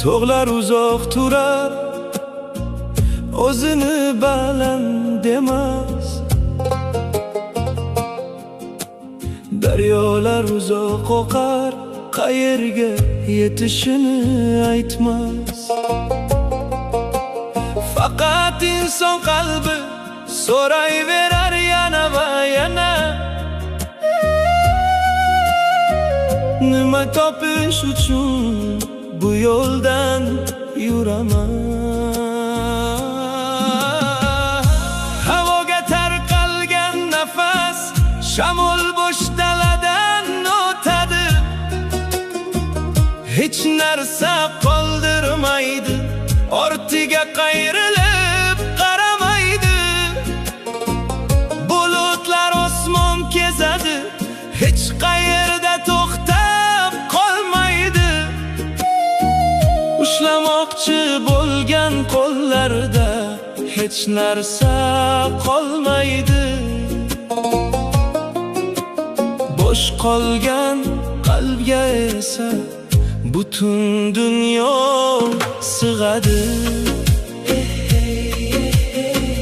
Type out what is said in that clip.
tog'lar uzoq turar, o'zini baland emas. Daryolar uzoq oqar, qayerga yetishini aytmas. Faqat inson qalbi so'rayverar yana va yana, nima topish uchun bu yo'ldan yuraman. Havoga tarqalgan nafas shamol bo'sh daladan o'tadi, hech narsa qoldirmaydi, ortiga qayrilib qaramaydi. Bulutlar osmon kezadi, hech qayerda to'xtab qolmaydi. Ushlamoqchi bo'lgan qo'llarda hech narsa qolmaydi. Bo'sh qolgan qalbga esa butun dunyo sig'adi.